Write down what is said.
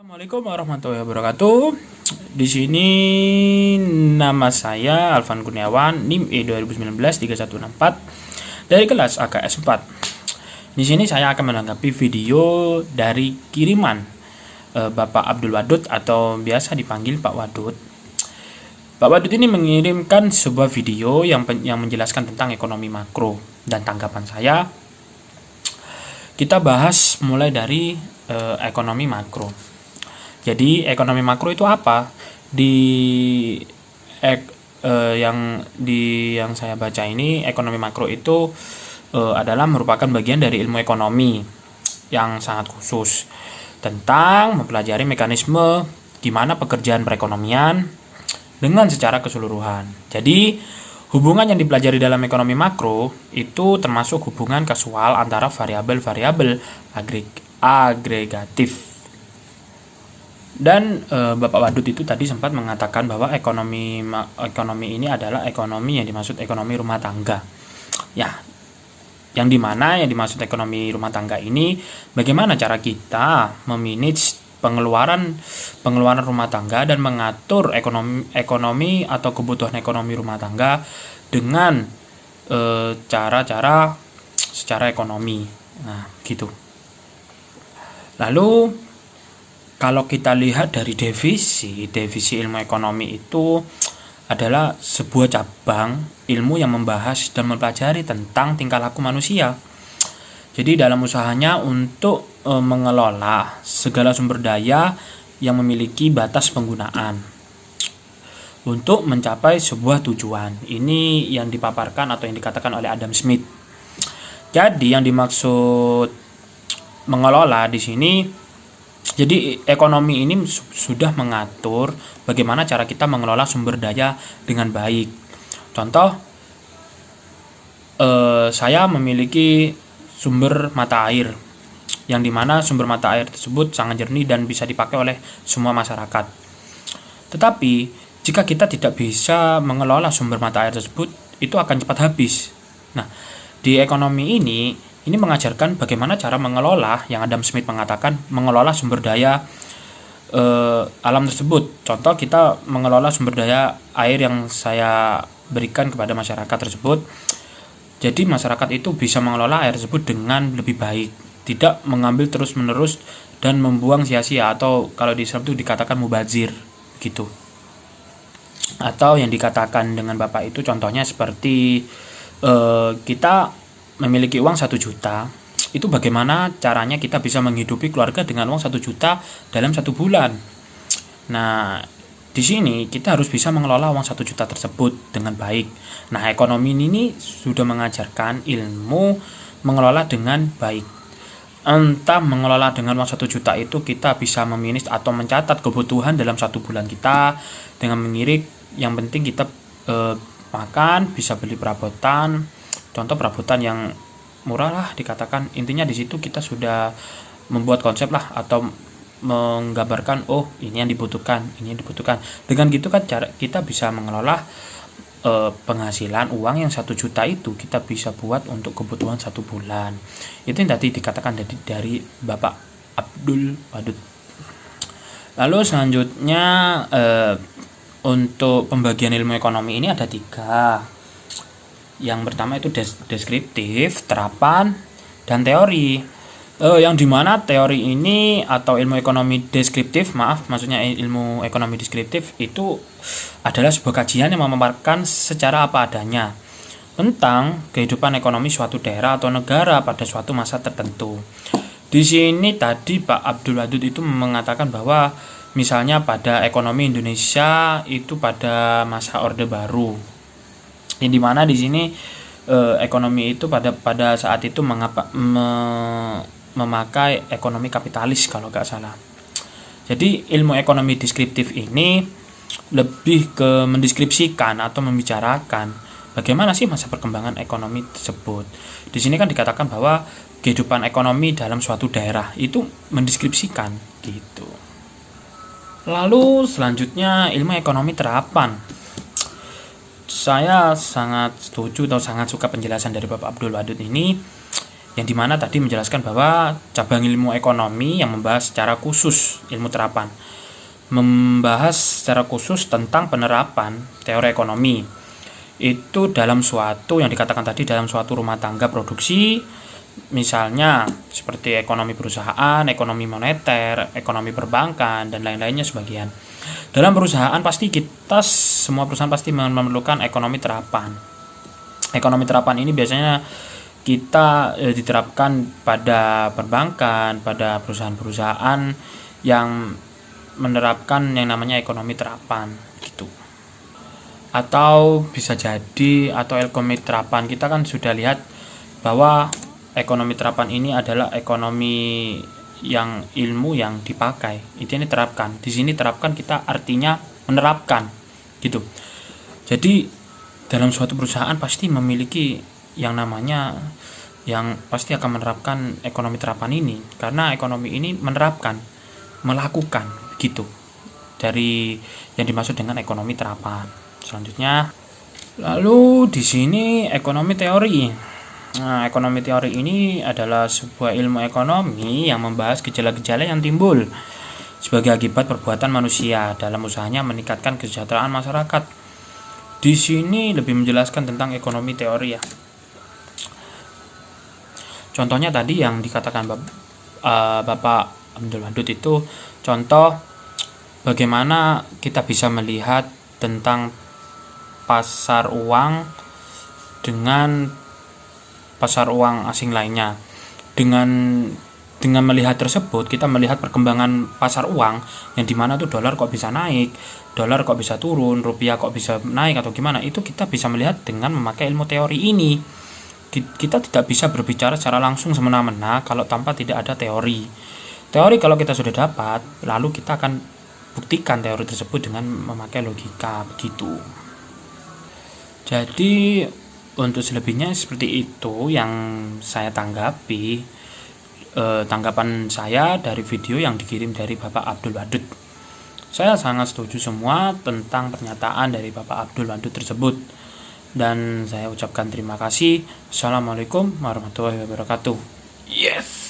Assalamualaikum warahmatullahi wabarakatuh. Di sini nama saya Alvan Kurniawan, NIM E2019-3164 dari kelas AKS 4. Di sini saya akan menanggapi video dari kiriman Bapak Abdul Wadud atau biasa dipanggil Pak Wadud. Pak Wadud ini mengirimkan sebuah video yang menjelaskan tentang ekonomi makro, dan tanggapan saya kita bahas mulai dari ekonomi makro. Jadi ekonomi makro itu apa? Yang saya baca ini, ekonomi makro itu adalah merupakan bagian dari ilmu ekonomi yang sangat khusus tentang mempelajari mekanisme di mana pekerjaan perekonomian dengan secara keseluruhan. Jadi hubungan yang dipelajari dalam ekonomi makro itu termasuk hubungan kasual antara variabel-variabel agregatif. Dan Bapak Wadud itu tadi sempat mengatakan bahwa ekonomi ini adalah ekonomi yang dimaksud ekonomi rumah tangga. Ya, yang dimaksud ekonomi rumah tangga ini, bagaimana cara kita memanage pengeluaran rumah tangga dan mengatur ekonomi atau kebutuhan ekonomi rumah tangga dengan cara-cara secara ekonomi. Nah, gitu. Lalu kalau kita lihat dari definisi ilmu ekonomi itu adalah sebuah cabang ilmu yang membahas dan mempelajari tentang tingkah laku manusia. Jadi dalam usahanya untuk mengelola segala sumber daya yang memiliki batas penggunaan untuk mencapai sebuah tujuan. Ini yang dipaparkan atau yang dikatakan oleh Adam Smith. Jadi yang dimaksud mengelola di sini, jadi ekonomi ini sudah mengatur bagaimana cara kita mengelola sumber daya dengan baik. Contoh, saya memiliki sumber mata air, yang dimana sumber mata air tersebut sangat jernih dan bisa dipakai oleh semua masyarakat. Tetapi jika kita tidak bisa mengelola sumber mata air tersebut, itu akan cepat habis. Nah, di ekonomi ini mengajarkan bagaimana cara mengelola, yang Adam Smith mengatakan mengelola sumber daya alam tersebut. Contoh, kita mengelola sumber daya air yang saya berikan kepada masyarakat tersebut. Jadi masyarakat itu bisa mengelola air tersebut dengan lebih baik, tidak mengambil terus-menerus dan membuang sia-sia, atau kalau di Islam itu dikatakan mubazir gitu. Atau yang dikatakan dengan Bapak itu contohnya seperti kita memiliki uang 1 juta, itu bagaimana caranya kita bisa menghidupi keluarga dengan uang 1 juta dalam 1 bulan. Nah, di sini kita harus bisa mengelola uang 1 juta tersebut dengan baik. Nah, ekonomi ini sudah mengajarkan ilmu mengelola dengan baik. Entah mengelola dengan uang 1 juta itu kita bisa memanage atau mencatat kebutuhan dalam 1 bulan kita dengan mengirit. Yang penting kita makan, bisa beli perabotan. Contoh perabotan yang murah lah dikatakan. Intinya di situ kita sudah membuat konsep lah, atau menggambarkan ini yang dibutuhkan, ini yang dibutuhkan. Dengan gitu kan cara kita bisa mengelola penghasilan uang yang 1 juta itu kita bisa buat untuk kebutuhan 1 bulan. Itu yang tadi dikatakan dari Bapak Abdul Wadud. Lalu selanjutnya untuk pembagian ilmu ekonomi ini ada 3. Yang pertama itu deskriptif, terapan, dan teori. Yang dimana teori ini atau ilmu ekonomi deskriptif, maksudnya ilmu ekonomi deskriptif itu adalah sebuah kajian yang memaparkan secara apa adanya tentang kehidupan ekonomi suatu daerah atau negara pada suatu masa tertentu. Di sini tadi Pak Abdul Wadud itu mengatakan bahwa misalnya pada ekonomi Indonesia itu pada masa Orde Baru, yang dimana di sini ekonomi itu pada saat itu memakai ekonomi kapitalis kalau nggak salah. Jadi ilmu ekonomi deskriptif ini lebih ke mendeskripsikan atau membicarakan bagaimana sih masa perkembangan ekonomi tersebut. Di sini kan dikatakan bahwa kehidupan ekonomi dalam suatu daerah itu mendeskripsikan gitu. Lalu selanjutnya ilmu ekonomi terapan. Saya sangat setuju atau sangat suka penjelasan dari Bapak Abdul Wadud ini. yang dimana tadi menjelaskan bahwa cabang ilmu ekonomi yang membahas secara khusus ilmu terapan, membahas secara khusus tentang penerapan teori ekonomi itu dalam suatu yang dikatakan tadi, dalam suatu rumah tangga produksi, misalnya seperti ekonomi perusahaan, ekonomi moneter, ekonomi perbankan, dan lain-lainnya sebagian. Dalam perusahaan pasti semua perusahaan pasti memerlukan ekonomi terapan. Ekonomi terapan ini biasanya kita diterapkan pada perbankan, pada perusahaan-perusahaan yang menerapkan yang namanya ekonomi terapan gitu. Atau bisa jadi ekonomi terapan kita kan sudah lihat bahwa ekonomi terapan ini adalah ekonomi yang ilmu yang dipakai, itu ini terapkan. Di sini terapkan kita artinya menerapkan gitu. Jadi dalam suatu perusahaan pasti memiliki yang namanya yang pasti akan menerapkan ekonomi terapan ini, karena ekonomi ini menerapkan, melakukan gitu. Dari yang dimaksud dengan ekonomi terapan. Selanjutnya, lalu di sini ekonomi teori. Nah, ekonomi teori ini adalah sebuah ilmu ekonomi yang membahas gejala-gejala yang timbul sebagai akibat perbuatan manusia dalam usahanya meningkatkan kesejahteraan masyarakat. Di sini lebih menjelaskan tentang ekonomi teori ya. Contohnya tadi yang dikatakan Bapak Abdul Wadud itu contoh bagaimana kita bisa melihat tentang pasar uang dengan pasar uang asing lainnya. Dengan melihat tersebut, kita melihat perkembangan pasar uang yang dimana tuh dolar kok bisa naik, dolar kok bisa turun, rupiah kok bisa naik atau gimana. Itu kita bisa melihat dengan memakai ilmu teori ini. Kita tidak bisa berbicara secara langsung semena-mena kalau tanpa tidak ada teori. Teori kalau kita sudah dapat, lalu kita akan buktikan teori tersebut dengan memakai logika begitu. Jadi untuk selebihnya seperti itu yang saya tanggapi, tanggapan saya dari video yang dikirim dari Bapak Abdul Wadud. Saya sangat setuju semua tentang pernyataan dari Bapak Abdul Wadud tersebut, dan saya ucapkan terima kasih. Assalamualaikum warahmatullahi wabarakatuh. Yes.